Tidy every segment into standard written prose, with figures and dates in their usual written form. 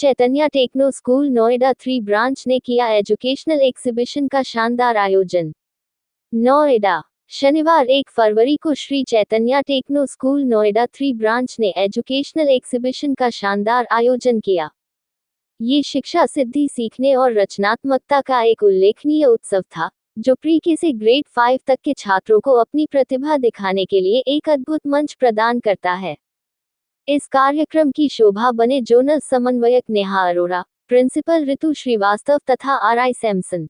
चैतन्य techno school Noida 3 branch ने किया educational exhibition का शानदार आयोजन। नोएडा, शनिवार 1 फरवरी को Shri Chaitanya techno school Noida 3 branch ने एजुकेशनल एग्जीबिशन का शानदार आयोजन किया। ये शिक्षा सिद्धि सीखने और रचनात्मकता का एक उल्लेखनीय उत्सव था, जो प्री के से ग्रेड 5 तक के छात्रों को अपनी प्रतिभा दिखाने के लिए एक अद्भुत मंच प्रदान करता है। इस कार्यक्रम की शोभा बने जोनल समन्वयक नेहा अरोरा, प्रिंसिपल ऋतु श्रीवास्तव तथा आरआई सैमसन।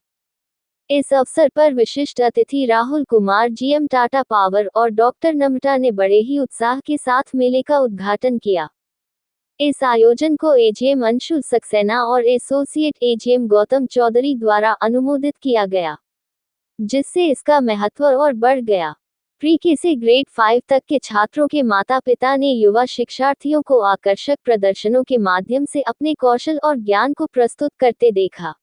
इस अवसर पर विशिष्ट अतिथि राहुल कुमार जीएम टाटा पावर और डॉक्टर नम्रता ने बड़े ही उत्साह के साथ मेले का उद्घाटन किया। इस आयोजन को एजीएम अंशुल सक्सेना और एसोसिएट एजीएम गौतम चौधरी द्वारा अनुमोदित किया गया, जिससे इसका महत्व और बढ़ गया। प्री के से ग्रेड 5 तक के छात्रों के माता पिता ने युवा शिक्षार्थियों को आकर्षक प्रदर्शनों के माध्यम से अपने कौशल और ज्ञान को प्रस्तुत करते देखा।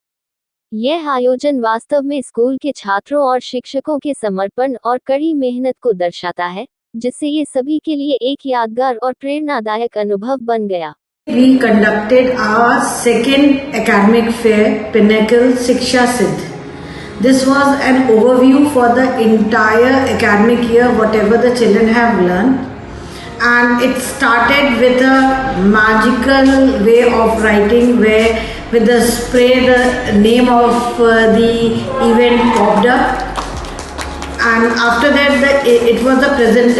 यह आयोजन वास्तव में स्कूल के छात्रों और शिक्षकों के समर्पण और कड़ी मेहनत को दर्शाता है, जिससे ये सभी के लिए एक यादगार और प्रेरणादायक अनुभव बन गया। We conducted our second academic fair, Pinnacle Shiksha Siddh. This was an overview for the entire academic year, whatever the children have learned. And it started with a magical way of writing where with the spray the name of the event popped up. And after that it was the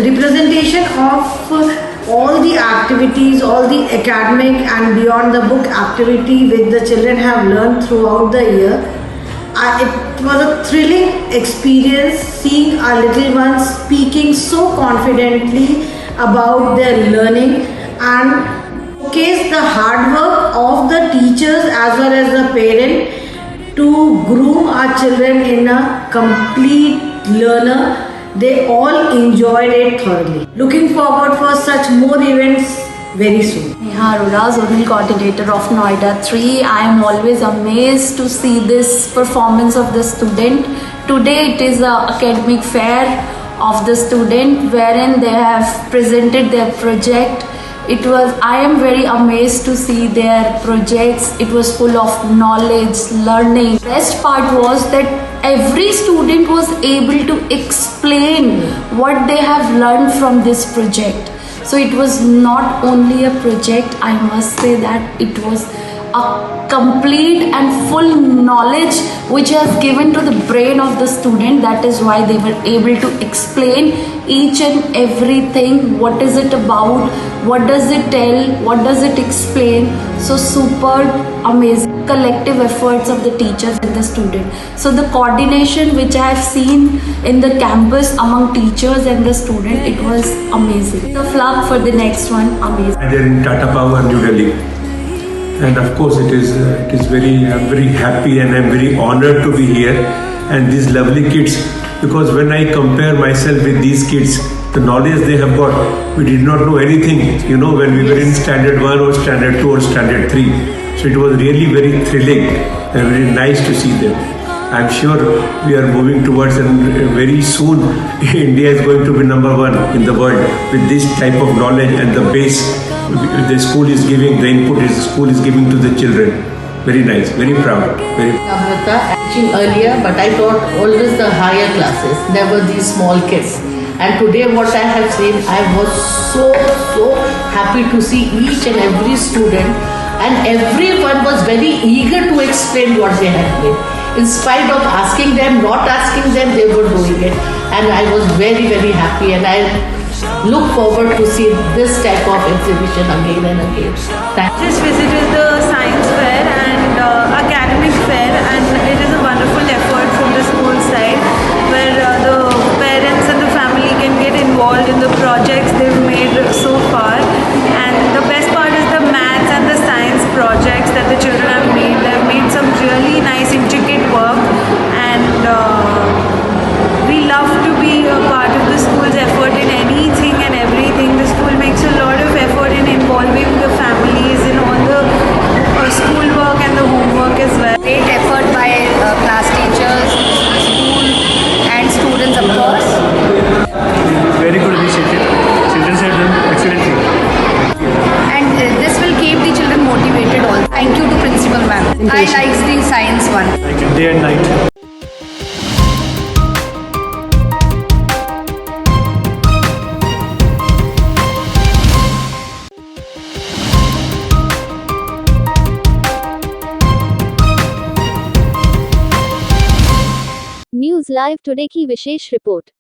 representation of all the activities, all the academic and beyond the book activity which the children have learned throughout the year. It was a thrilling experience seeing our little ones speaking so confidently about their learning and showcase the hard work of the teachers as well as the parent to groom our children in a complete learner. They all enjoyed it thoroughly. Looking forward for such more events very soon. Neha Arora, Zonal Coordinator of Noida 3. I am always amazed to see this performance of the student. Today it is an academic fair of the student wherein they have presented their project. I am very amazed to see their projects. It was full of knowledge, learning. Best part was that every student was able to explain what they have learned from this project. So it was not only a project, I must say that it was a complete and full knowledge which has given to the brain of the student. That is why they were able to explain each and everything. What is it about? What does it tell? What does it explain? So super amazing collective efforts of the teachers and the student. So the coordination which I have seen in the campus among teachers and the student, it was amazing. The flag for the next one, amazing. They're in Tata Power, New Delhi. And of course I'm very happy and I'm very honored to be here and these lovely kids, because when I compare myself with these kids, the knowledge they have got, we did not know anything, when we were in standard 1 or standard 2 or standard 3. So it was really very thrilling and very nice to see them. I'm sure we are moving towards, and very soon India is going to be number 1 in the world with this type of knowledge and the base the school is giving, the input the school is giving to the children. Very nice, very proud. Namrata, teaching earlier, but I taught always the higher classes, never these small kids. And today what I have seen, I was so happy to see each and every student, and everyone was very eager to explain what they had made. In spite of asking them, not asking them, they were doing it. And I was very happy, and I look forward to see this type of exhibition again and again. Just visited the science fair and academic fair, and it is a wonderful effort from the school side where the parents and the family can get involved in the projects they've made so far. And the best part is the maths and the science projects that the children have made. They've made some really nice intricate work, and we love to be a part of the school's effort in anything and everything. The school makes a lot of effort in involving the families in all the school work and the homework as well. Great effort by class teachers, school and students of course. Very good initiative. Children have done excellently. And this will keep the children motivated also. I like the science one. Like day and night. News live today की विशेष report.